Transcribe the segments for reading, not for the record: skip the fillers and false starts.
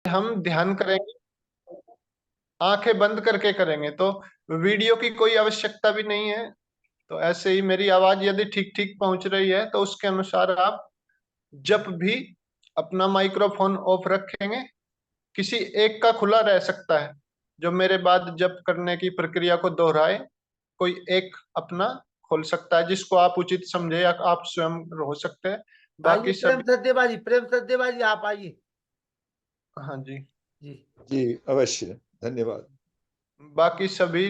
हम ध्यान करेंगे, आंखें बंद करके करेंगे, तो वीडियो की कोई आवश्यकता भी नहीं है। तो ऐसे ही मेरी आवाज यदि ठीक ठीक पहुंच रही है तो उसके अनुसार आप जब भी अपना माइक्रोफोन ऑफ रखेंगे, किसी एक का खुला रह सकता है, जो मेरे बाद जप करने की प्रक्रिया को दोहराए, कोई एक अपना खोल सकता है, जिसको आप उचित समझे या आप स्वयं हो सकते हैं। आइए बाकी प्रेम सभी, सत्यवादी जी, प्रेम सत्यवादी जी, आप आइए। हाँ जी, जी जी अवश्य, धन्यवाद। बाकी सभी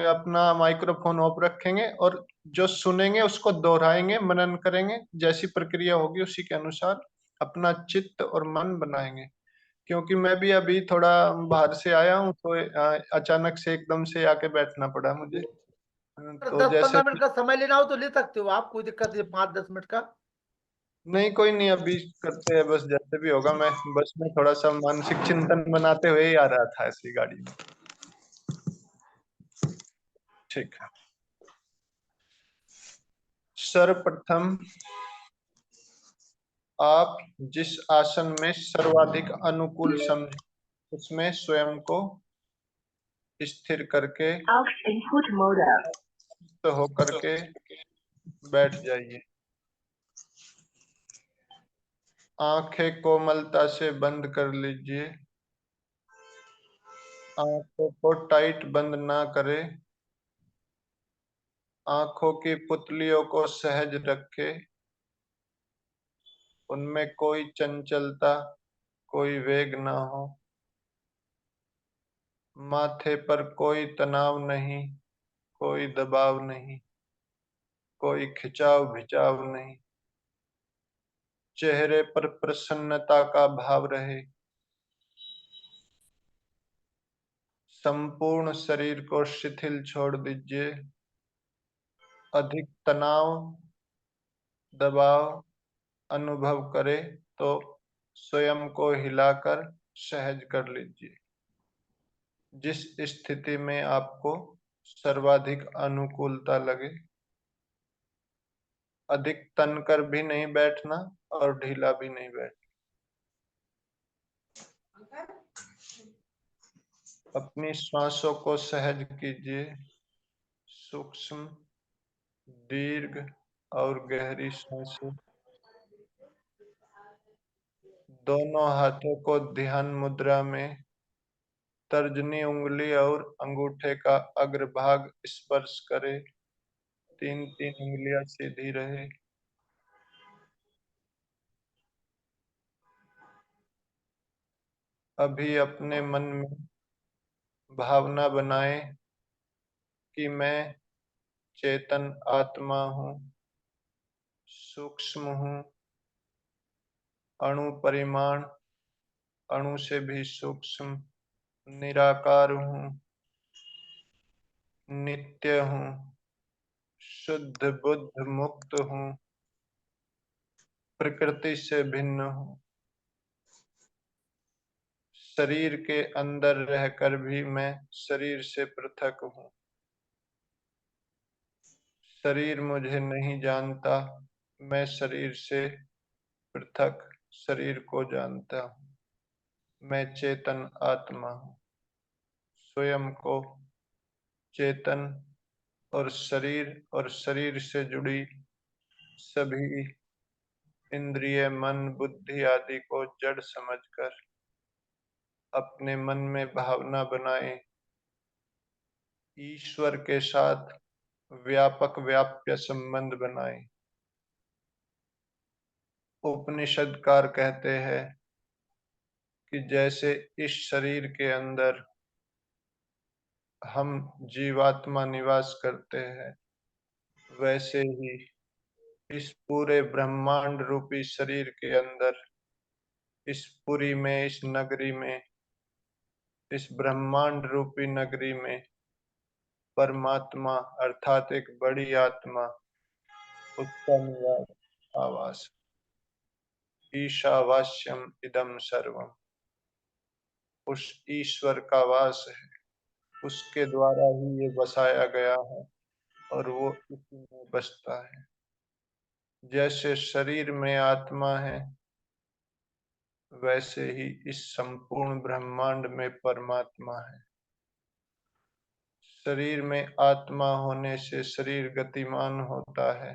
अपना माइक्रोफोन ऑफ रखेंगे और जो सुनेंगे उसको दोहराएंगे, मनन करेंगे, जैसी प्रक्रिया होगी उसी के अनुसार अपना चित्त और मन बनाएंगे। क्योंकि मैं भी अभी थोड़ा बाहर से आया हूँ, तो अचानक से एकदम से आके बैठना पड़ा मुझे। तो दस जैसे, पंद्रह मिनट का समय लेना हो तो ले सकते हो आप, कोई दिक्कत नहीं, 5-10 मिनट का। नहीं कोई नहीं, अभी करते हैं, बस जैसे भी होगा। मैं बस में थोड़ा सा मानसिक चिंतन बनाते हुए ही आ रहा था ऐसी गाड़ी में। ठीक है, सर्वप्रथम आप जिस आसन में सर्वाधिक अनुकूल समझे उसमें स्वयं को स्थिर करके तो होकर के बैठ जाइए। आंखें कोमलता से बंद कर लीजिए। आंखों को टाइट बंद ना करें। आंखों की पुतलियों को सहज रखें। उनमें कोई चंचलता, कोई वेग ना हो। माथे पर कोई तनाव नहीं, कोई दबाव नहीं, कोई खिंचाव भिचाव नहीं। चेहरे पर प्रसन्नता का भाव रहे। संपूर्ण शरीर को शिथिल छोड़ दीजिए। अधिक तनाव, दबाव अनुभव करे तो स्वयं को हिलाकर सहज कर लीजिए। जिस स्थिति में आपको सर्वाधिक अनुकूलता लगे। अधिक तनकर भी नहीं बैठना और ढीला भी नहीं बैठना। अपनी श्वासों को सहज कीजिए। सूक्ष्म, दीर्घ और गहरी सांसें। दोनों हाथों को ध्यान मुद्रा में तर्जनी उंगली और अंगूठे का अग्रभाग स्पर्श करे। 3-3 उंगलियां सीधी रहे। अभी अपने मन में भावना बनाए कि मैं चेतन आत्मा हूँ, सूक्ष्म हूँ, अणु परिमाण, अणु से भी सूक्ष्म, निराकार हूँ, नित्य हूँ, शुद्ध बुद्ध मुक्त हूँ, प्रकृति से भिन्न हूँ। शरीर के अंदर रहकर भी मैं शरीर से पृथक हूँ। शरीर मुझे नहीं जानता, मैं शरीर से पृथक शरीर को जानता हूँ। मैं चेतन आत्मा हूँ। स्वयं को चेतन और शरीर से जुड़ी सभी इंद्रिय, मन, बुद्धि आदि को जड़ समझकर अपने मन में भावना बनाए ईश्वर के साथ व्यापक व्याप्य संबंध बनाए। उपनिषदकार कहते हैं कि जैसे इस शरीर के अंदर हम जीवात्मा निवास करते हैं, वैसे ही इस पूरे ब्रह्मांड रूपी शरीर के अंदर, इस पुरी में, इस नगरी में, इस ब्रह्मांड रूपी नगरी में परमात्मा अर्थात एक बड़ी आत्मा, उसका निवास, आवास। ईशावास्यम इदम सर्वम, उस ईश्वर का वास है, उसके द्वारा ही ये बसाया गया है और वो इसी में बसता है। जैसे शरीर में आत्मा है, वैसे ही इस संपूर्ण ब्रह्मांड में परमात्मा है। शरीर में आत्मा होने से शरीर गतिमान होता है।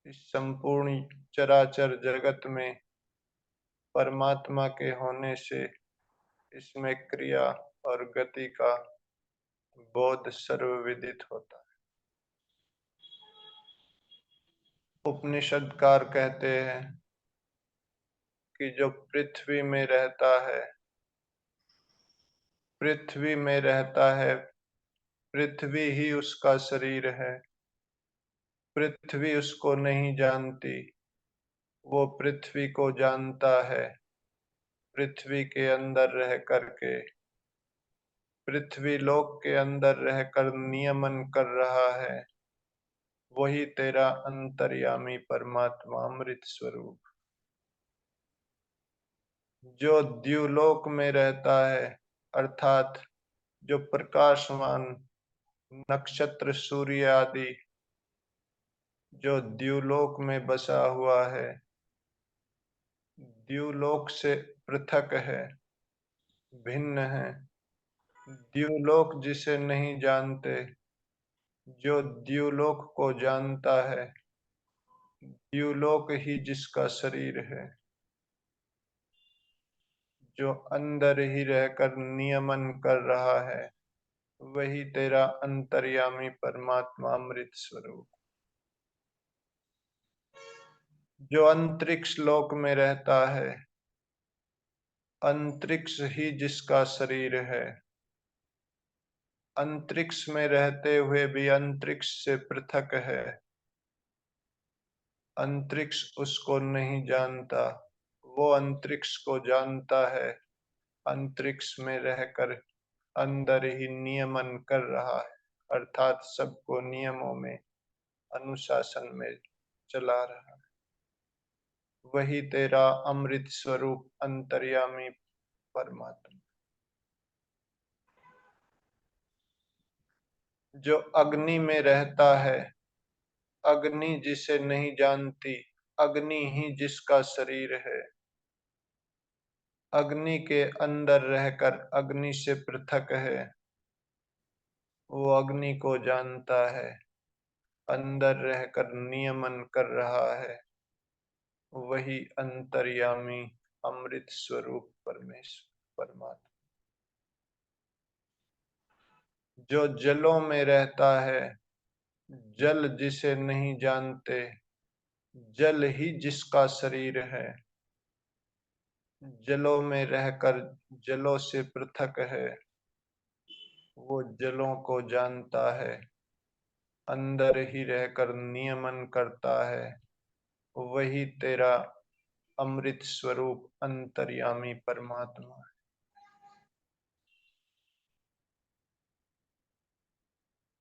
इस संपूर्ण चराचर जगत में परमात्मा के होने से इसमें क्रिया और गति का बोध सर्वविदित होता है। उपनिषदकार कहते हैं कि जो पृथ्वी में रहता है, पृथ्वी में रहता है, पृथ्वी ही उसका शरीर है। पृथ्वी उसको नहीं जानती, वो पृथ्वी को जानता है। पृथ्वी के अंदर रह करके, पृथ्वी लोक के अंदर रहकर नियमन कर रहा है। वही तेरा अंतर्यामी परमात्मा अमृत स्वरूप, जो द्युलोक में रहता है, अर्थात जो प्रकाशमान नक्षत्र सूर्य आदि जो द्युलोक में बसा हुआ है, द्युलोक से पृथक है, भिन्न है। द्युलोक जिसे नहीं जानते, जो द्युलोक को जानता है, द्युलोक ही जिसका शरीर है, जो अंदर ही रहकर नियमन कर रहा है, वही तेरा अंतर्यामी परमात्मा अमृत स्वरूप, जो अंतरिक्ष लोक में रहता है, अंतरिक्ष ही जिसका शरीर है। अंतरिक्ष में रहते हुए भी अंतरिक्ष से पृथक है। अंतरिक्ष उसको नहीं जानता, वो अंतरिक्ष को जानता है। अंतरिक्ष में रहकर अंदर ही नियमन कर रहा है, अर्थात सबको नियमों में, अनुशासन में चला रहा है। वही तेरा अमृत स्वरूप अंतर्यामी परमात्मा, जो अग्नि में रहता है। अग्नि जिसे नहीं जानती, अग्नि ही जिसका शरीर है। अग्नि के अंदर रहकर अग्नि से पृथक है, वो अग्नि को जानता है। अंदर रहकर नियमन कर रहा है, वही अंतर्यामी अमृत स्वरूप परमेश्वर परमात्मा, जो जलों में रहता है। जल जिसे नहीं जानते, जल ही जिसका शरीर है। जलों में रहकर जलों से पृथक है, वो जलों को जानता है। अंदर ही रहकर नियमन करता है, वही तेरा अमृत स्वरूप अंतर्यामी परमात्मा है।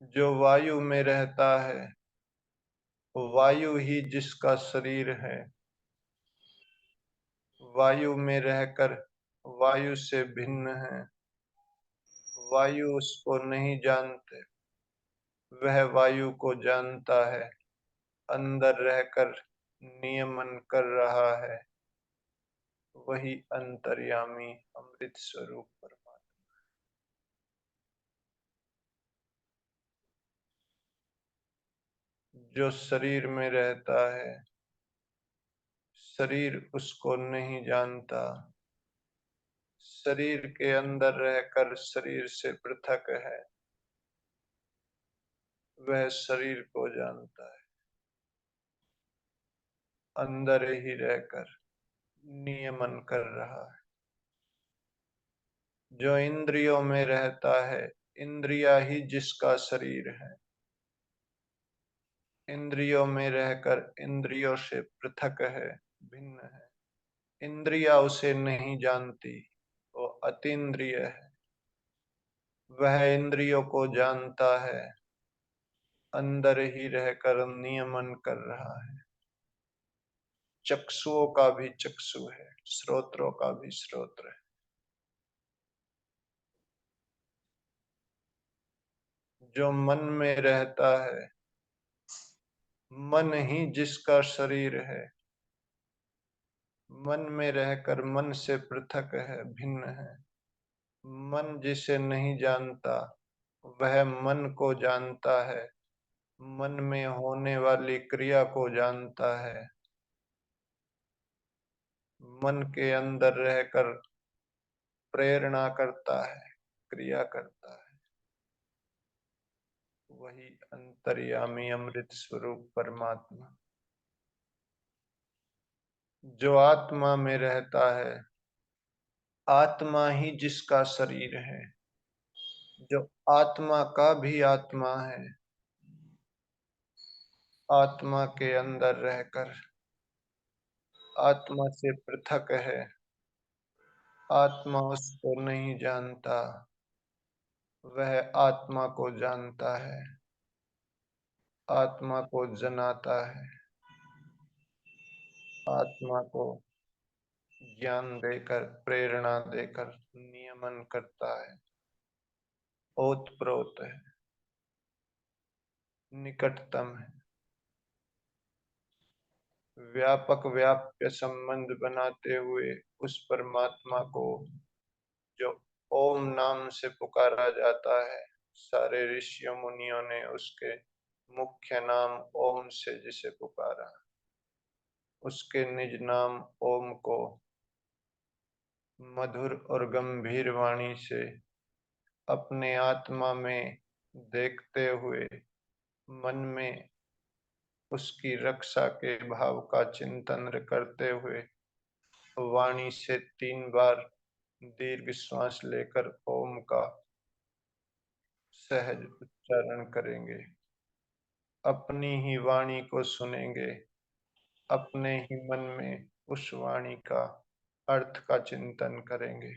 जो वायु में रहता है, वायु ही जिसका शरीर है। वायु में रहकर वायु से भिन्न है। वायु उसको नहीं जानते, वह वायु को जानता है। अंदर रहकर नियमन कर रहा है, वही अंतर्यामी अमृत स्वरूप परमात्मा, जो शरीर में रहता है। शरीर उसको नहीं जानता, शरीर के अंदर रहकर शरीर से पृथक है, वह शरीर को जानता है। अंदर ही रहकर नियमन कर रहा है। जो इंद्रियों में रहता है, इंद्रिया ही जिसका शरीर है। इंद्रियों में रहकर इंद्रियों से पृथक है, भिन्न है। इंद्रिया उसे नहीं जानती, वो अतीन्द्रिय है। वह इंद्रियों को जानता है, अंदर ही रहकर नियमन कर रहा है। चक्षुओं का भी चक्षु है, श्रोत्रों का भी श्रोत्र है। जो मन में रहता है, मन ही जिसका शरीर है। मन में रहकर मन से पृथक है, भिन्न है। मन जिसे नहीं जानता वह मन को जानता है, मन में होने वाली क्रिया को जानता है। मन के अंदर रहकर प्रेरणा करता है, क्रिया करता है। वही अंतर्यामी अमृत स्वरूप परमात्मा, जो आत्मा में रहता है, आत्मा ही जिसका शरीर है, जो आत्मा का भी आत्मा है, आत्मा के अंदर रहकर आत्मा से पृथक है, आत्मा उसको नहीं जानता, वह आत्मा को जानता है, आत्मा को जनाता है, आत्मा को ज्ञान देकर, प्रेरणा देकर नियमन करता है, ओतप्रोत है, निकटतम है, व्यापक व्याप्य संबंध बनाते हुए उस परमात्मा को जो ओम नाम से पुकारा जाता है। सारे ऋषियों मुनियों ने उसके मुख्य नाम ओम से जिसे पुकारा, उसके निज नाम ओम को मधुर और गंभीर वाणी से अपने आत्मा में देखते हुए, मन में उसकी रक्षा के भाव का चिंतन करते हुए वाणी से 3 बार दीर्घ श्वास लेकर ओम का सहज उच्चारण करेंगे। अपनी ही वाणी को सुनेंगे, अपने ही मन में उस वाणी का अर्थ का चिंतन करेंगे,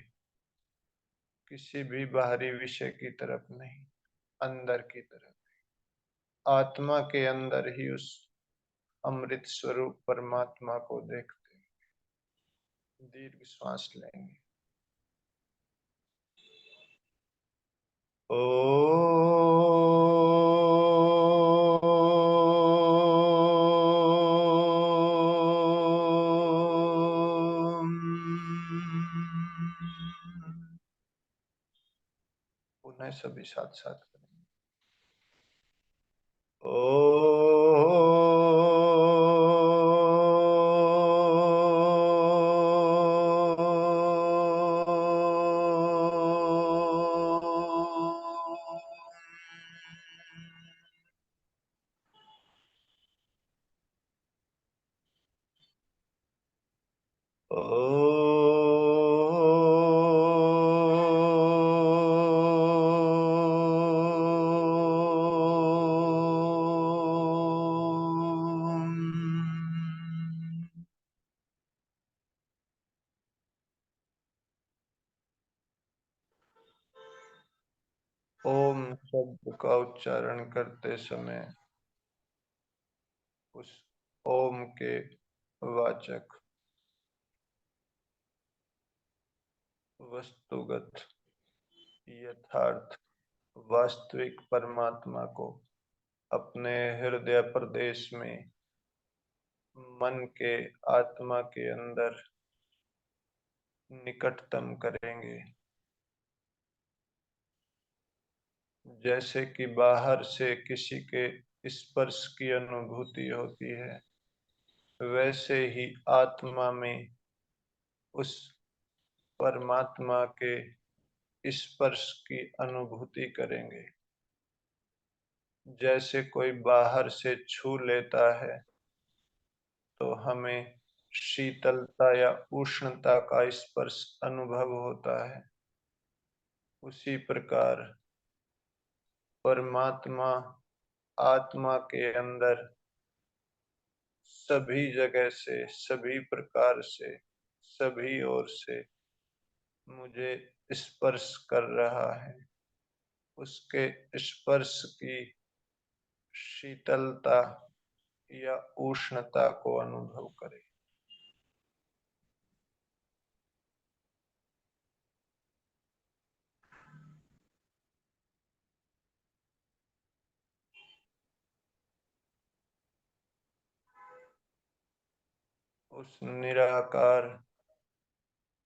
किसी भी बाहरी विषय की तरफ नहीं, अंदर की तरफ, आत्मा के अंदर ही उस अमृत स्वरूप परमात्मा को देखते हैं। दीर्घ श्वास लेंगे। पुनः सभी साथ साथ करेंगे। ओम शब्द का उच्चारण करते समय उस ओम के वाचक वस्तुगत यथार्थ वास्तविक परमात्मा को अपने हृदय प्रदेश में, मन के आत्मा के अंदर निकटतम करेंगे। जैसे कि बाहर से किसी के स्पर्श की अनुभूति होती है, वैसे ही आत्मा में उस परमात्मा के स्पर्श की अनुभूति करेंगे। जैसे कोई बाहर से छू लेता है तो हमें शीतलता या उष्णता का स्पर्श अनुभव होता है, उसी प्रकार परमात्मा आत्मा के अंदर सभी जगह से, सभी प्रकार से, सभी ओर से मुझे स्पर्श कर रहा है। उसके स्पर्श की शीतलता या उष्णता को अनुभव करें। उस निराकार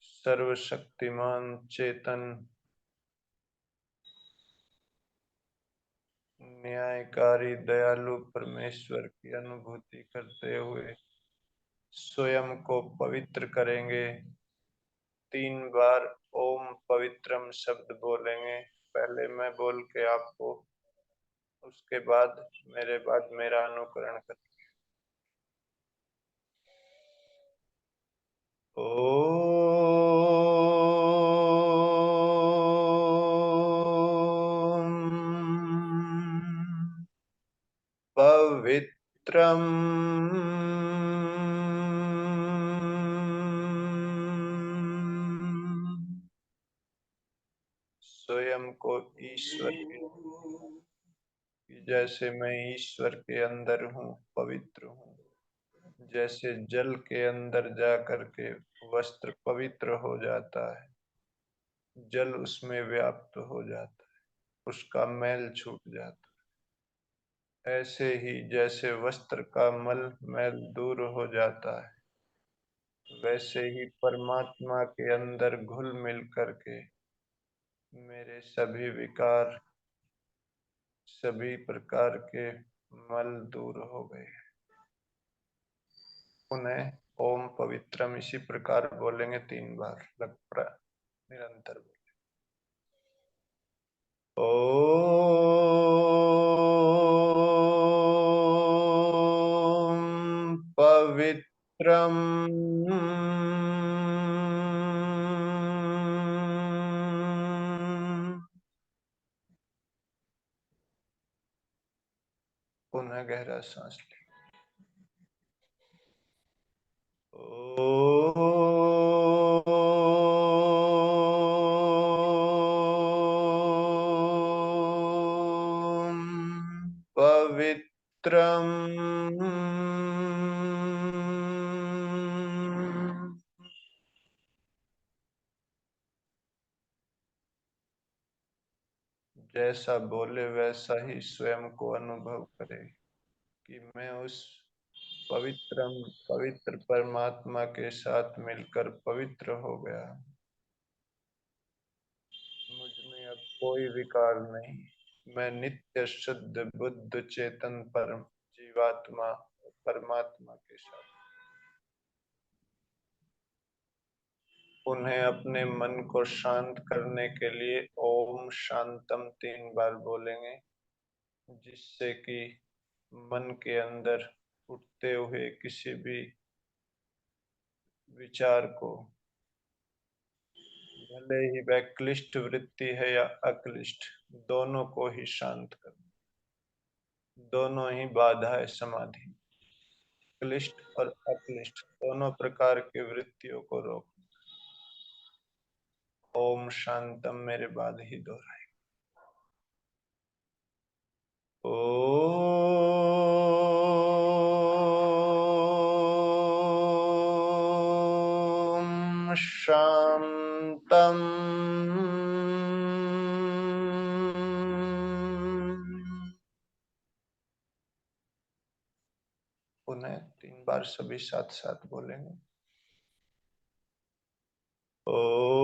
सर्वशक्तिमान चेतन न्यायकारी दयालु परमेश्वर की अनुभूति करते हुए स्वयं को पवित्र करेंगे। 3 बार ओम पवित्रम शब्द बोलेंगे। पहले मैं बोल के आपको, उसके बाद मेरा अनुकरण करें। पवित्रम स्वयं को ईश्वर के, जैसे मैं ईश्वर के अंदर हूँ, पवित्र हूँ। जैसे जल के अंदर जा करके वस्त्र पवित्र हो जाता है, जल उसमें व्याप्त हो जाता है, उसका मैल छूट जाता है। ऐसे ही जैसे वस्त्र का मैल दूर हो जाता है, वैसे ही परमात्मा के अंदर घुल मिल करके मेरे सभी विकार, सभी प्रकार के मल दूर हो गए। उन्हें ओम पवित्रम इसी प्रकार बोलेंगे 3 बार निरंतर। ओम पवित्रम पुनः गहरा सांस ले। ओम पवित्रम जैसा बोले वैसा ही स्वयं को अनुभव करे कि मैं उस पवित्र परमात्मा के साथ मिलकर पवित्र हो गया। मुझ में अब कोई विकार नहीं। मैं नित्य शुद्ध बुद्ध चेतन परम जीवात्मा परमात्मा के साथ। उन्हें अपने मन को शांत करने के लिए ओम शांतम 3 बार बोलेंगे, जिससे कि मन के अंदर उठते हुए किसी भी विचार को, भले ही वह क्लिष्ट वृत्ति है या अक्लिष्ट, दोनों को ही शांत कर, दोनों ही बाधा है समाधि। क्लिष्ट और अक्लिष्ट दोनों प्रकार की वृत्तियों को रोक। ओम शांतम मेरे बाद ही दोहराए। ओम शांतम पुनः 3 बार सभी साथ साथ बोलेंगे। ओम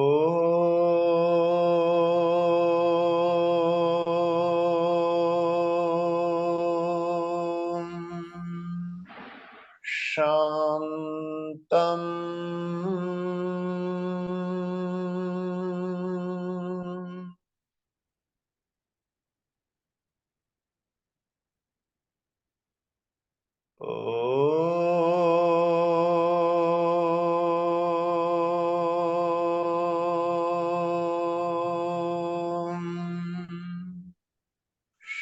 शांतम ओम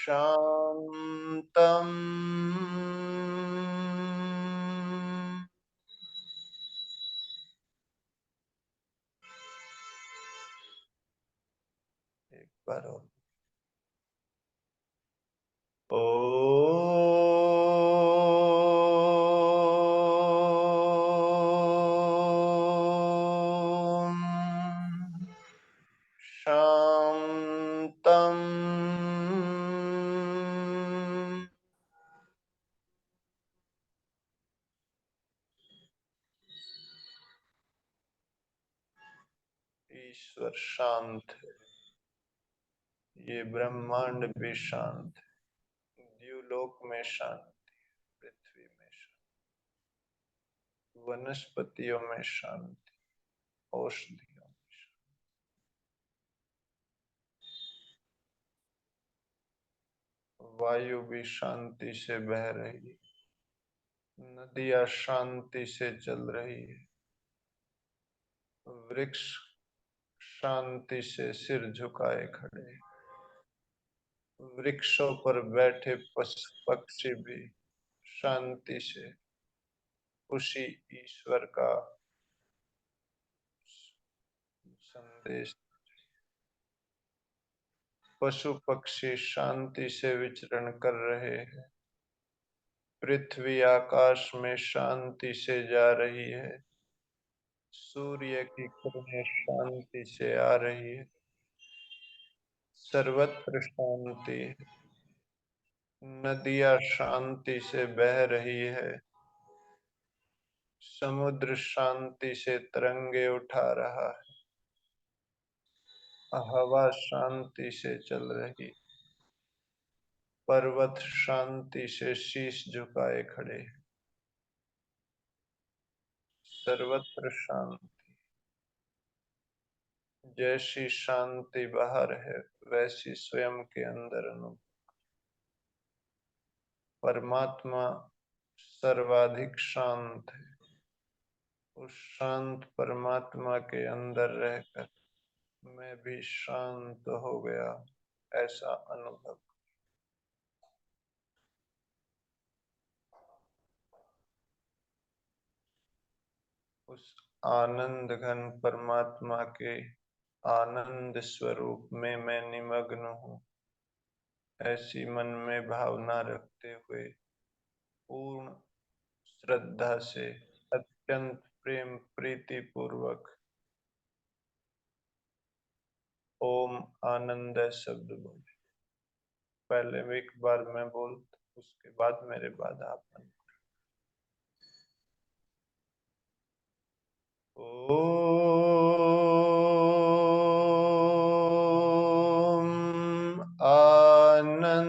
शांतम एक बार और। ओम शांतम ईश्वर शांत है, ये ब्रह्मांड भी शांत है, द्युलोक में शांति, पृथ्वी में शांति, वनस्पतियों में शांति, औषधियों में शांति, वायु भी शांति से बह रही है, नदियां शांति से चल रही है, वृक्ष शांति से सिर झुकाए खड़े हैं, वृक्षों पर बैठे पक्षी भी शांति से उसी ईश्वर का संदेश, पशु पक्षी शांति से विचरण कर रहे हैं, पृथ्वी आकाश में शांति से जा रही है, सूर्य की किरणें शांति से आ रही है, सर्वत्र शांति है, नदियां शांति से बह रही है, समुद्र शांति से तरंगे उठा रहा है, हवा शांति से चल रही, पर्वत शांति से शीश झुकाए खड़े, सर्वत्र शांति। जैसी शांति बाहर है वैसी स्वयं के अंदर अनुभव। परमात्मा सर्वाधिक शांत है, उस शांत परमात्मा के अंदर रहकर मैं भी शांत हो गया, ऐसा अनुभव। उस आनंद घन परमात्मा के आनंद स्वरूप में मैं निमग्न हूँ, ऐसी मन में भावना रखते हुए पूर्ण श्रद्धा से अत्यंत प्रेम प्रीति पूर्वक ओम आनंद शब्द बोले। पहले एक बार मैं बोल, उसके बाद मेरे बाद आप। ओम आनंद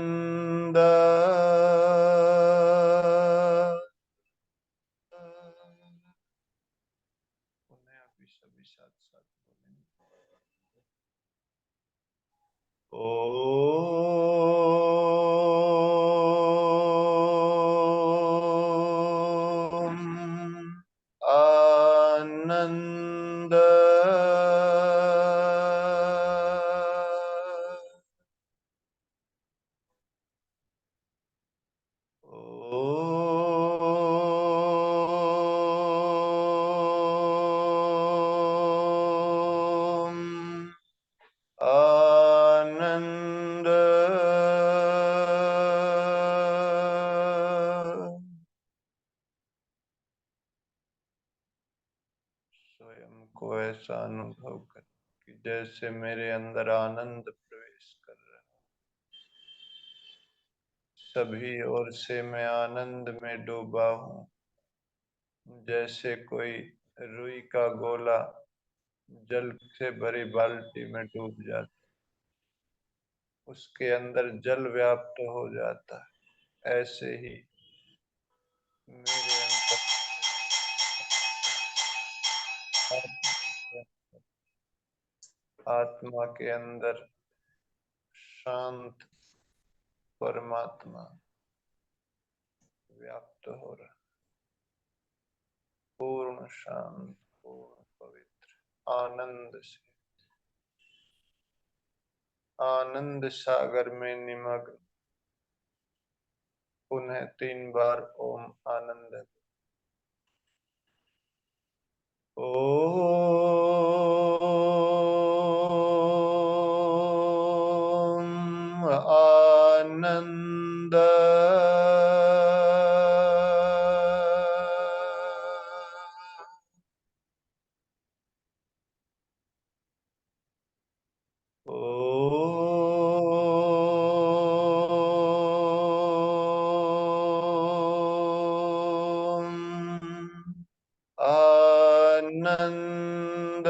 उन्हें अभी सभी साथ साथ बोलेंगे। ओम आनंद ओम आनंद स्वयं को ऐसा अनुभव कर कि जैसे मेरे अंदर आनंद प्रवेश कर रहा है, सभी ओर से मैं आनंद में डूबा हूँ, जैसे कोई रुई का गोला जल से भरी बाल्टी में डूब जाता, उसके अंदर जल व्याप्त हो जाता है, ऐसे ही मेरे अंदर आत्मा के अंदर शांत परमात्मा व्याप्त हो रहा, पूर्ण शांत, पूर्ण पवित्र, आनंद से, आनंद सागर में निमग्न। पुनः 3 बार ओम आनंद। ओम आनंद ओम आनंद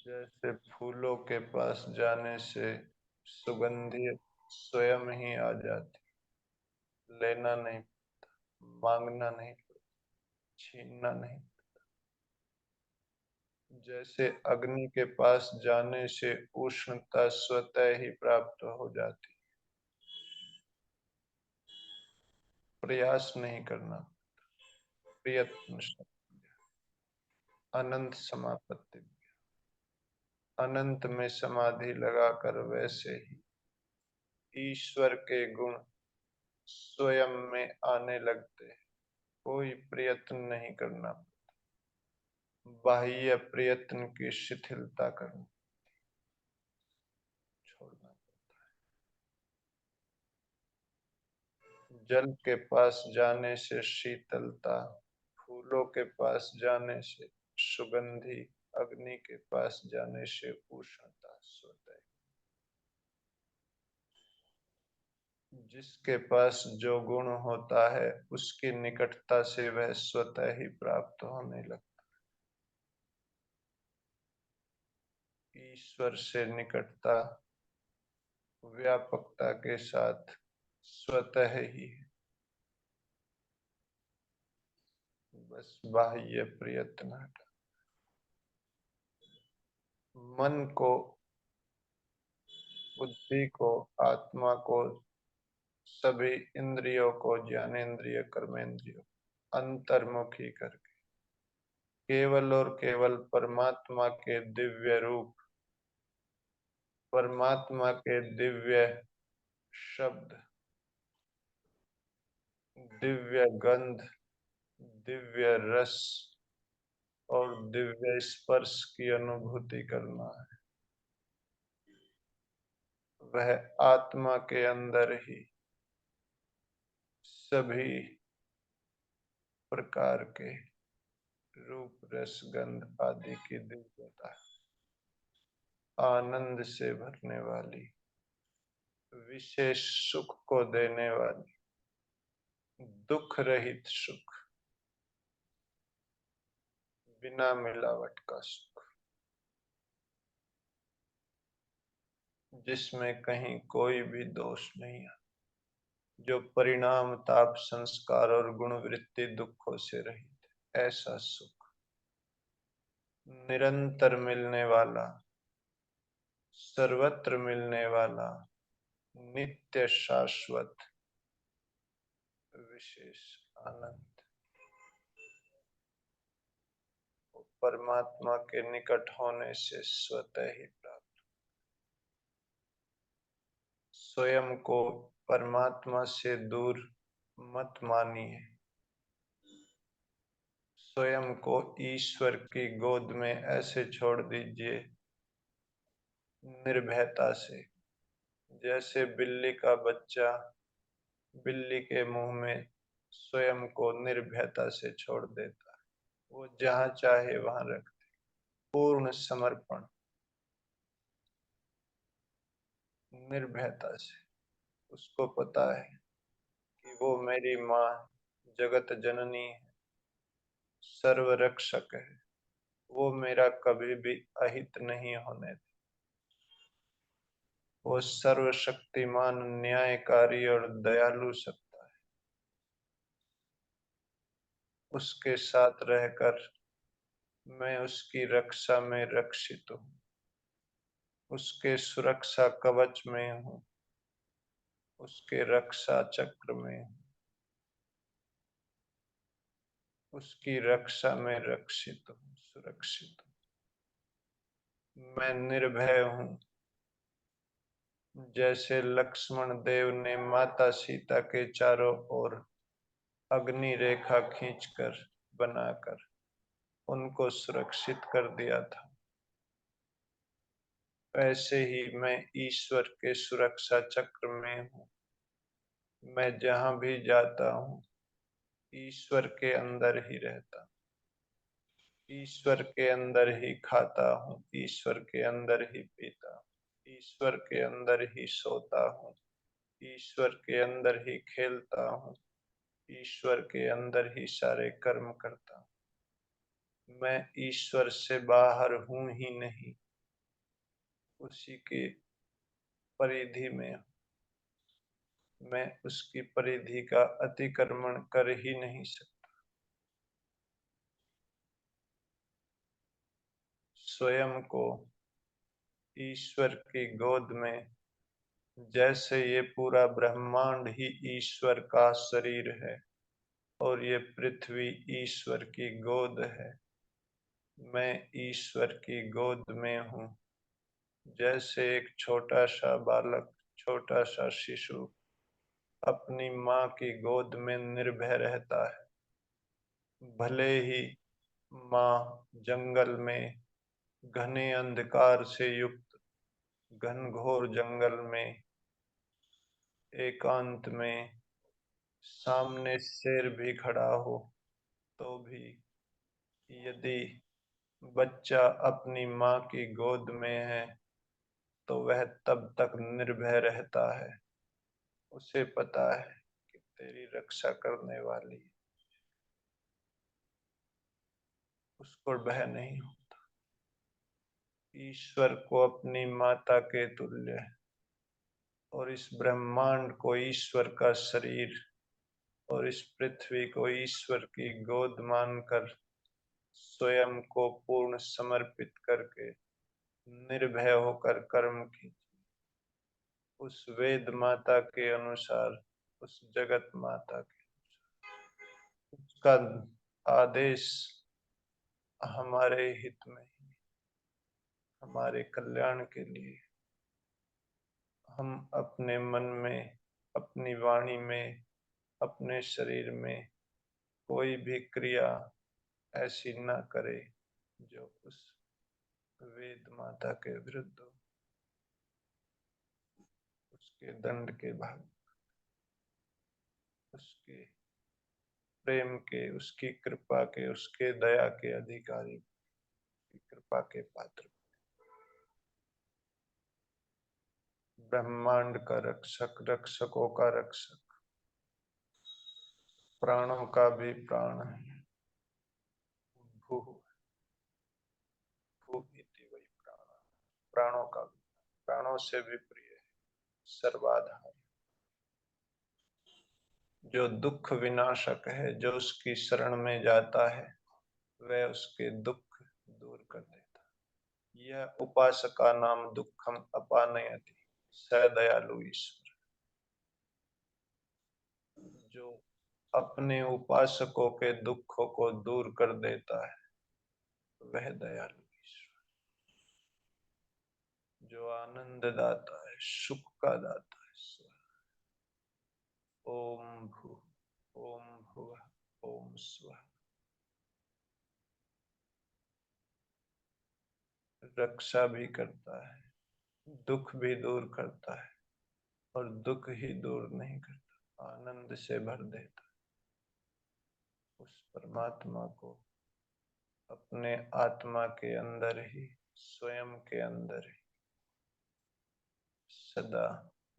जैसे फूलों के पास जाने से सुगंधी स्वयं ही आ जाती, लेना नहीं, मांगना नहीं, छीनना नहीं। जैसे अग्नि के पास जाने से उष्णता स्वतः ही प्राप्त हो जाती, प्रयास नहीं करना, प्रयत्न। अनंत समापत्ति, अनंत में समाधि लगाकर वैसे ही ईश्वर के गुण स्वयं में आने लगते हैं, कोई प्रयत्न नहीं करना, बाह्य प्रयत्न की शिथिलता करना छोड़ना। जल के पास जाने से शीतलता, फूलों के पास जाने से सुगंधी, अग्नि के पास जाने से उष्णता स्वतः। जिसके पास जो गुण होता है उसकी निकटता से वह स्वतः ही प्राप्त होने लगता है। ईश्वर से निकटता व्यापकता के साथ स्वतः ही, बस बाह्य प्रयत्न हटा। मन को, बुद्धि को, आत्मा को, सभी इंद्रियों को, ज्ञानेन्द्रिय कर्मेंद्रियों अंतर्मुखी करके केवल और केवल परमात्मा के दिव्य रूप, परमात्मा के दिव्य शब्द, दिव्य गंध, दिव्य रस और दिव्य स्पर्श की अनुभूति करना है। वह आत्मा के अंदर ही सभी प्रकार के रूप, रस, गंध आदि की दिव्यता, आनंद से भरने वाली, विशेष सुख को देने वाली, दुख रहित सुख, बिना मिलावट का सुख, जिसमें कहीं कोई भी दोष नहीं है, जो परिणाम, ताप, संस्कार और गुण वृत्ति दुखों से रहित, ऐसा सुख निरंतर मिलने वाला, सर्वत्र मिलने वाला, नित्य शाश्वत विशेष आनंद परमात्मा के निकट होने से स्वतः ही प्राप्त। स्वयं को परमात्मा से दूर मत मानिए, स्वयं को ईश्वर की गोद में ऐसे छोड़ दीजिए निर्भयता से, जैसे बिल्ली का बच्चा बिल्ली के मुंह में स्वयं को निर्भयता से छोड़ देता है, वो जहां चाहे वहां रख दे, पूर्ण समर्पण, निर्भयता से। उसको पता है कि वो मेरी माँ जगत जननी है, सर्व रक्षक है, वो मेरा कभी भी अहित नहीं होने दे। वो सर्वशक्तिमान, न्यायकारी और दयालु सत्ता है। उसके साथ रहकर मैं उसकी रक्षा में रक्षित हूँ, उसके सुरक्षा कवच में हूँ, उसके रक्षा चक्र में हूँ, उसकी रक्षा में रक्षित हूँ, सुरक्षित हूँ। मैं निर्भय हूँ, जैसे लक्ष्मण देव ने माता सीता के चारों ओर अग्नि रेखा खींचकर बनाकर उनको सुरक्षित कर दिया था, ऐसे ही मैं ईश्वर के सुरक्षा चक्र में हूँ। मैं जहाँ भी जाता हूँ ईश्वर के अंदर ही रहता, ईश्वर के अंदर ही खाता हूँ, ईश्वर के अंदर ही पीता, ईश्वर के अंदर ही सोता हूँ, ईश्वर के अंदर ही खेलता हूँ, ईश्वर के अंदर ही सारे कर्म करता हूँ। मैं ईश्वर से बाहर हूँ ही नहीं, उसी की परिधि में, मैं उसकी परिधि का अतिक्रमण कर ही नहीं सकता। स्वयं को ईश्वर की गोद में, जैसे ये पूरा ब्रह्मांड ही ईश्वर का शरीर है और ये पृथ्वी ईश्वर की गोद है, मैं ईश्वर की गोद में हूँ। जैसे एक छोटा सा बालक, छोटा सा शिशु अपनी माँ की गोद में निर्भय रहता है, भले ही माँ जंगल में, घने अंधकार से युक्त घनघोर जंगल में, एकांत में, सामने शेर भी खड़ा हो, तो भी यदि बच्चा अपनी माँ की गोद में है तो वह तब तक निर्भय रहता है। उसे पता है कि तेरी रक्षा करने वाली, उसको भय नहीं होता। ईश्वर को अपनी माता के तुल्य और इस ब्रह्मांड को ईश्वर का शरीर और इस पृथ्वी को ईश्वर की गोद मानकर स्वयं को पूर्ण समर्पित करके निर्भय होकर कर्म कीजिए। उस वेद माता के अनुसार, उस जगत माता के, उसका आदेश हमारे हित में, हमारे कल्याण के लिए। हम अपने मन में, अपनी वाणी में, अपने शरीर में कोई भी क्रिया ऐसी ना करे जो उस वेद माता के विरुद्ध हो, उसके दंड के भाग, उसके प्रेम के, उसकी कृपा के, उसके दया के अधिकारी, कृपा के पात्र। ब्रह्मांड का रक्षक, रक्षकों का रक्षक, प्राणों का भी प्राण है। भू भू इति वही प्राण, प्राणों का भी, प्राणों से भी प्रिय है, सर्वाधार, जो दुख विनाशक है। जो उसकी शरण में जाता है वह उसके दुख दूर कर देता है। यह उपासका नाम दुखम अपानयति स दयालु ईश्वर। जो अपने उपासकों के दुखों को दूर कर देता है वह दयालु ईश्वर। जो आनंद दाता है, सुख का दाता है। ओम भू ओम भुवः ओम स्वः। रक्षा भी करता है, दुख भी दूर करता है, और दुख ही दूर नहीं करता, आनंद से भर देता। उस परमात्मा को अपने आत्मा के अंदर ही, स्वयं के अंदर ही सदा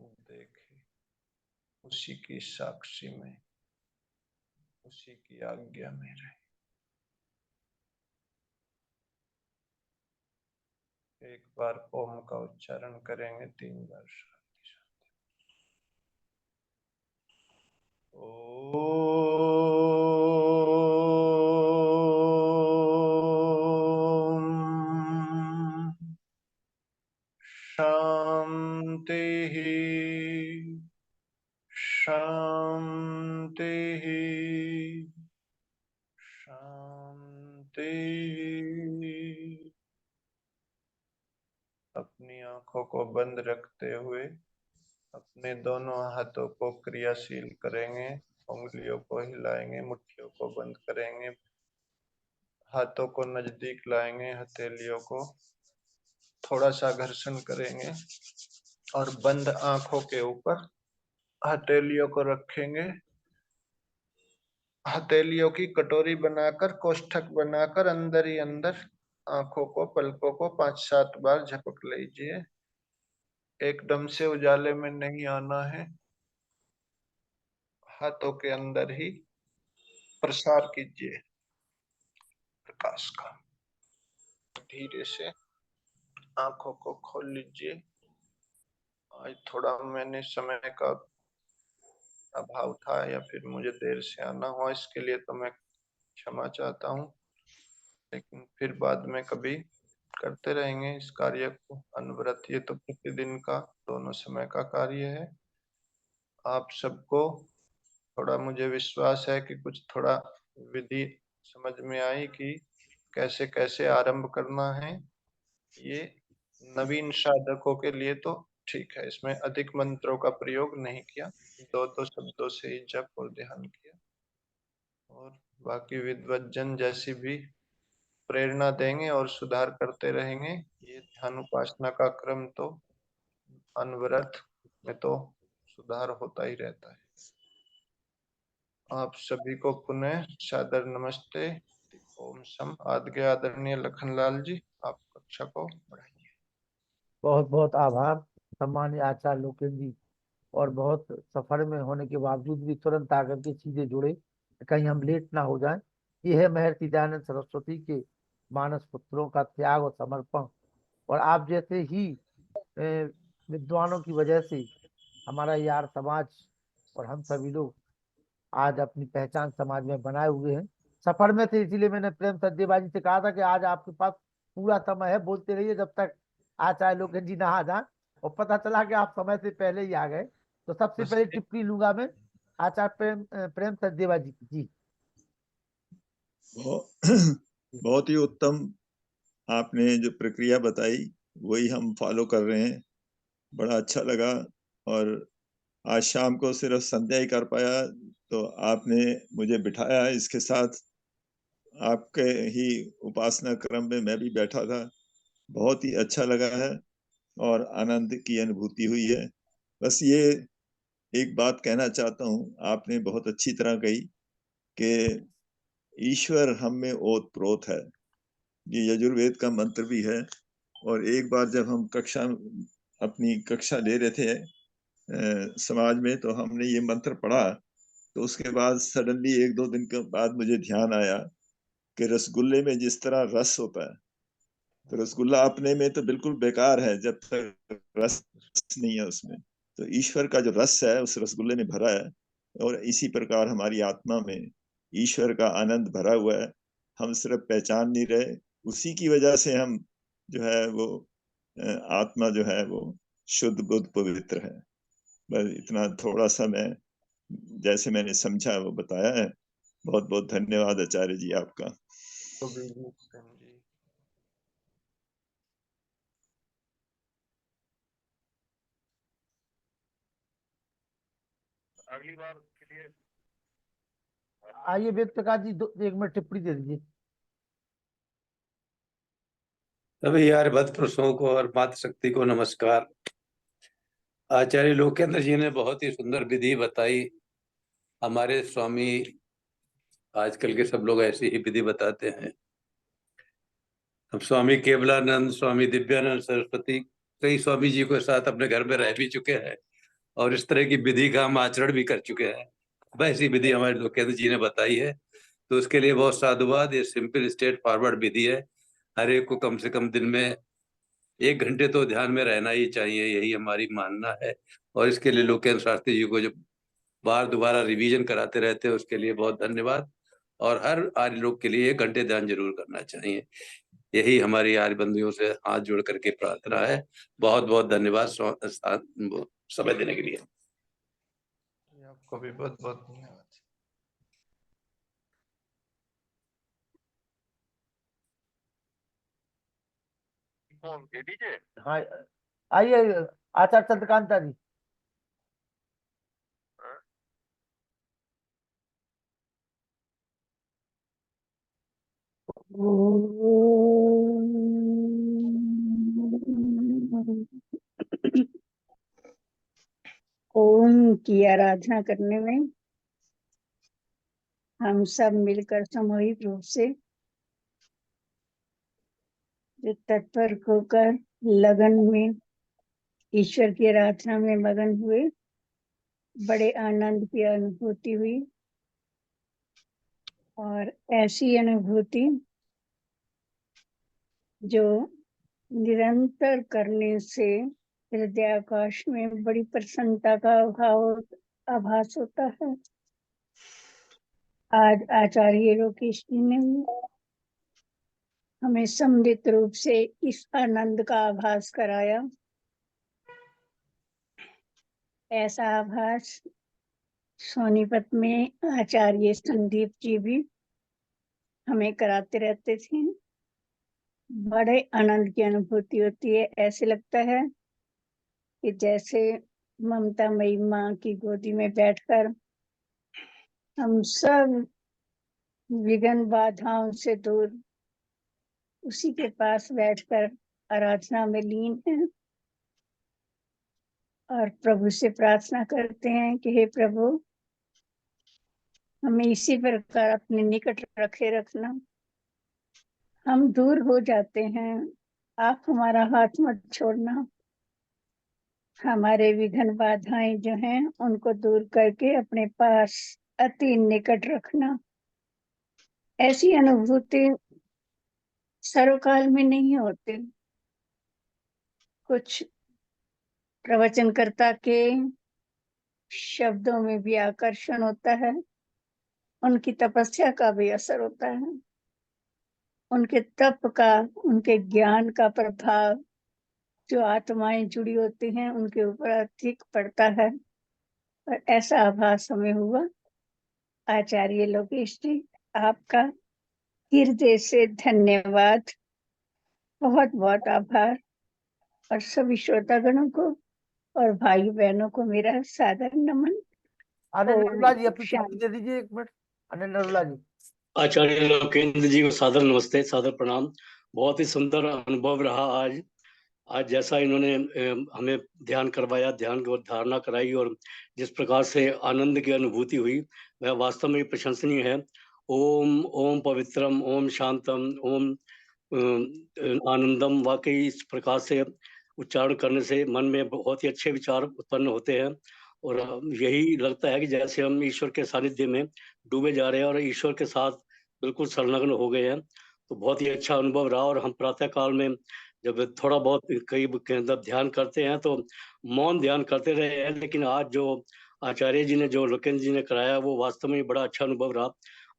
देखे, उसी की साक्षी में, उसी की आज्ञा में रहे। एक बार ओम का उच्चारण करेंगे 3 बार। शांति शांति। ओम शांति शांति शांति। अपनी आंखों को बंद रखते हुए अपने दोनों हाथों को क्रियाशील करेंगे, उंगलियों को हिलाएंगे, मुट्ठियों को बंद करेंगे, हाथों को नजदीक लाएंगे, हथेलियों को थोड़ा सा घर्षण करेंगे और बंद आंखों के ऊपर हथेलियों को रखेंगे। हथेलियों की कटोरी बनाकर, कोष्ठक बनाकर अंदर ही अंदर आंखों को, पलकों को 5-7 बार झपक लीजिए। एकदम से उजाले में नहीं आना है, हाथों के अंदर ही प्रसार कीजिए प्रकाश का, धीरे से आंखों को खोल लीजिए। आज थोड़ा मैंने समय का अभाव था या फिर मुझे देर से आना हुआ, इसके लिए तो मैं क्षमा चाहता हूँ, लेकिन फिर बाद में कभी करते रहेंगे इस कार्य को अनवरत। ये तो प्रतिदिन का दोनों समय का कार्य है। आप सबको थोड़ा, मुझे विश्वास है कि कुछ थोड़ा विधि समझ में आई कि कैसे कैसे आरंभ करना है। ये नवीन साधकों के लिए तो ठीक है, इसमें अधिक मंत्रों का प्रयोग नहीं किया, दो दो शब्दों से ही जप और ध्यान किया। और बाकी विद्वज्जन जैसी भी प्रेरणा देंगे और सुधार करते रहेंगे। ये ध्यान उपासना का क्रम तो अनवरत में तो सुधार होता ही रहता है। आप सभी को पुनः सादर नमस्ते। ओम सम। आदरणीय लखनलाल जी, आप कक्षा को बढ़ाइए। बहुत बहुत आभार सम्मानीय आचार्य लोकेंद्र जी। और बहुत सफर में होने के बावजूद भी तुरंत आकर के सीधे जुड़े, कहीं हम लेट ना हो जाएं। ये है महर्षि दयानंद सरस्वती के मानस पुत्रों का त्याग और समर्पण। और आप जैसे ही विद्वानों की वजह से हमारा यार समाज और हम सभी लोग आज अपनी पहचान समाज में बनाए हुए हैं। सफर में थे, इसीलिए मैंने प्रेम सज्जेबाजी से कहा था कि आज आपके पास पूरा समय है, बोलते रहिए जब तक आचार्य लोकेंद्र जी नहा जाए। और पता चला कि आप समय से पहले ही आ गए। तो सबसे बस पहले टिप्पणी लूंगा मैं आचार्य प्रेम सज्जेबाजी की जी। बहुत ही उत्तम आपने जो प्रक्रिया बताई वही हम फॉलो कर रहे हैं। बड़ा अच्छा लगा। और आज शाम को सिर्फ संध्या ही कर पाया, तो आपने मुझे बिठाया इसके साथ। आपके ही उपासना क्रम में मैं भी बैठा था। बहुत ही अच्छा लगा है और आनंद की अनुभूति हुई है। बस ये एक बात कहना चाहता हूँ, आपने बहुत अच्छी तरह कही कि ईश्वर हम में ओत प्रोत है। ये यजुर्वेद का मंत्र भी है। और एक बार जब हम अपनी कक्षा ले रहे थे समाज में, तो हमने ये मंत्र पढ़ा। तो उसके बाद सडनली एक दो दिन के बाद मुझे ध्यान आया कि रसगुल्ले में जिस तरह रस होता है, तो रसगुल्ला अपने में तो बिल्कुल बेकार है जब तक रस नहीं है उसमें। तो ईश्वर का जो रस है उस रसगुल्ले में भरा है। और इसी प्रकार हमारी आत्मा में ईश्वर का आनंद भरा हुआ है। हम सिर्फ पहचान नहीं रहे, उसी की वजह से हम जो है वो आत्मा जो है वो शुद्ध बुद्ध पवित्र है। बस इतना थोड़ा सा मैं जैसे मैंने समझा वो बताया है। बहुत बहुत धन्यवाद आचार्य जी आपका। तो भी प्रेम जी। अगली बार के लिए आइए वेद प्रकाश जी, एक मिनट टिप्पणी दे दीजिए। सभी यार भक्त पुरुषों को और मातृशक्ति को नमस्कार। आचार्य लोकेंद्र जी ने बहुत ही सुंदर विधि बताई। हमारे स्वामी आजकल के सब लोग ऐसी ही विधि बताते हैं। अब स्वामी केवलानंद, स्वामी दिव्यानंद सरस्वती कई स्वामी जी के साथ अपने घर में रह भी चुके हैं और इस तरह की विधि का हम आचरण भी कर चुके हैं। वैसी विधि हमारे लोकेंद्र जी ने बताई है, तो उसके लिए बहुत साधुवाद। ये सिंपल स्ट्रेट फॉरवर्ड विधि है। हर एक को कम से कम दिन में 1 घंटे तो ध्यान में रहना ही चाहिए, यही हमारी मानना है। और इसके लिए लोकेंद्र शास्त्री जी को जो बार दोबारा रिवीजन कराते रहते हैं उसके लिए बहुत धन्यवाद। और हर आर्य लोग के लिए 1 घंटे ध्यान जरूर करना चाहिए, यही हमारी आर्य बंधुओं से हाथ जोड़ करके प्रार्थना है। बहुत बहुत धन्यवाद समय देने के लिए। आपको भी बहुत बहुत धन्यवाद। हाँ, आइए आचार्य चंद्रकांता जी। ओम की आराधना करने में हम सब मिलकर सामूहिक रूप से तत्पर होकर लगन में ईश्वर की आराधना में मगन हुए। बड़े आनंद की अनुभूति हुई और ऐसी अनुभूति जो निरंतर करने से हृदयाकाश में बड़ी प्रसन्नता का आभास होता है। आज आचार्य लोकेश जी ने हमें सम्मिलित रूप से इस आनंद का आभास कराया। ऐसा आभास सोनीपत में आचार्य संदीप जी भी हमें कराते रहते थे। बड़े आनंद की अनुभूति होती है। ऐसे लगता है कि जैसे ममता मई माँ की गोदी में बैठकर हम सब विघ्न बाधाओं से दूर उसी के पास बैठकर आराधना में लीन हैं और प्रभु से प्रार्थना करते हैं कि हे प्रभु, हमें इसी प्रकार अपने निकट रखे रखना। हम दूर हो जाते हैं, आप हमारा हाथ मत छोड़ना। हमारे विघ्न बाधाएं जो हैं उनको दूर करके अपने पास अति निकट रखना। ऐसी अनुभूति सर्वकाल में नहीं होती। कुछ प्रवचनकर्ता के शब्दों में भी आकर्षण होता है, उनकी तपस्या का भी असर होता है, उनके तप का, उनके ज्ञान का प्रभाव जो आत्माएं जुड़ी होती हैं उनके ऊपर अधिक पड़ता है। और ऐसा आभास हमें हुआ। आचार्य लोकेश जी, आपका हृदय से धन्यवाद, बहुत बहुत आभार। और सभी श्रोतागणों को और भाई बहनों को मेरा सादर नमन। अनिल ओम नरुला जी अपनी शांति। छुट्टी दे दीजिए 1 मिनट। अनिल नरुला जी। आचार्य लोकेंद्र जी को सादर नमस्ते, सादर प्रणाम। बहुत ही सुंदर अनुभव रहा आज। आज जैसा इन्होंने हमें ध्यान करवाया, ध्यान को धारणा कराई और जिस प्रकार से आनंद की अनुभूति हुई वह वास्तव में प्रशंसनीय है। ओम ओम पवित्रम, ओम शांतम, ओम आनंदम। वाकई इस प्रकार से उच्चारण करने से मन में बहुत ही अच्छे विचार उत्पन्न होते हैं और यही लगता है कि जैसे हम ईश्वर के सानिध्य में डूबे जा रहे हैं और ईश्वर के साथ बिल्कुल संलग्न हो गए हैं। तो बहुत ही अच्छा अनुभव रहा। और हम प्रातः काल में जब थोड़ा बहुत कई मतलब ध्यान करते हैं तो मौन ध्यान करते रहे हैं, लेकिन आज जो आचार्य जी ने, जो लोकेंद्र जी ने कराया, वो वास्तव में बड़ा अच्छा अनुभव रहा।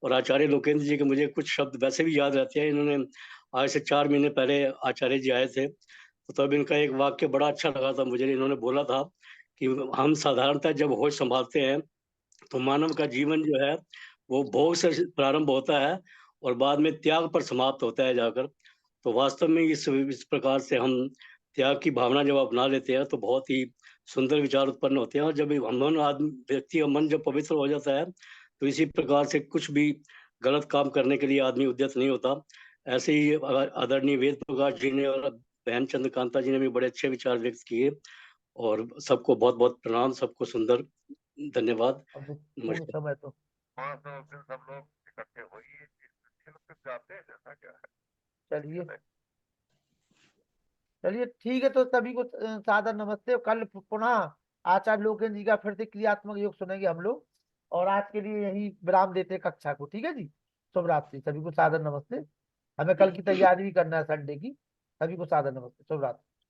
और आचार्य लोकेंद्र जी के मुझे कुछ शब्द वैसे भी याद रहते हैं। इन्होंने आज से 4 महीने पहले आचार्य जी आए थे, तो तब इनका एक वाक्य बड़ा अच्छा लगा था मुझे। इन्होंने बोला था कि हम साधारणतः जब होश संभालते हैं तो मानव का जीवन जो है वो भोग से प्रारंभ होता है और बाद में त्याग पर समाप्त होता है जाकर। तो वास्तव में इस प्रकार से हम त्याग की भावना जब अपना लेते हैं तो बहुत ही सुंदर विचार उत्पन्न होते हैं। और जब मन आदमी व्यक्ति का मन जब पवित्र हो जाता है तो इसी प्रकार से कुछ भी गलत काम करने के लिए आदमी उद्यत नहीं होता। ऐसे ही आदरणीय वेद प्रकाश जी ने और बहन चंद्रकांता जी ने भी बड़े अच्छे विचार व्यक्त किए। और सबको बहुत बहुत प्रणाम, सबको सुंदर धन्यवाद, अब पूर्ण नमस्कार। समय तो हाँ, तो फिर सब लोग इकट्ठे हो ही फिर जाते हैं, जैसा क्या है। चलिए चलिए ठीक है। तो सभी को सादर नमस्ते। कल पुनः आचार्य लोकेंद्र जी का फिर से क्रियात्मक योग सुनेंगे हम लोग। और आज के लिए यही विराम देते हैं कक्षा को। ठीक है जी। शुभ रात्रि। सभी को सादर नमस्ते। हमें कल की तैयारी भी करना है संडे की। सभी को सादर नमस्ते। शुभ रात्रि।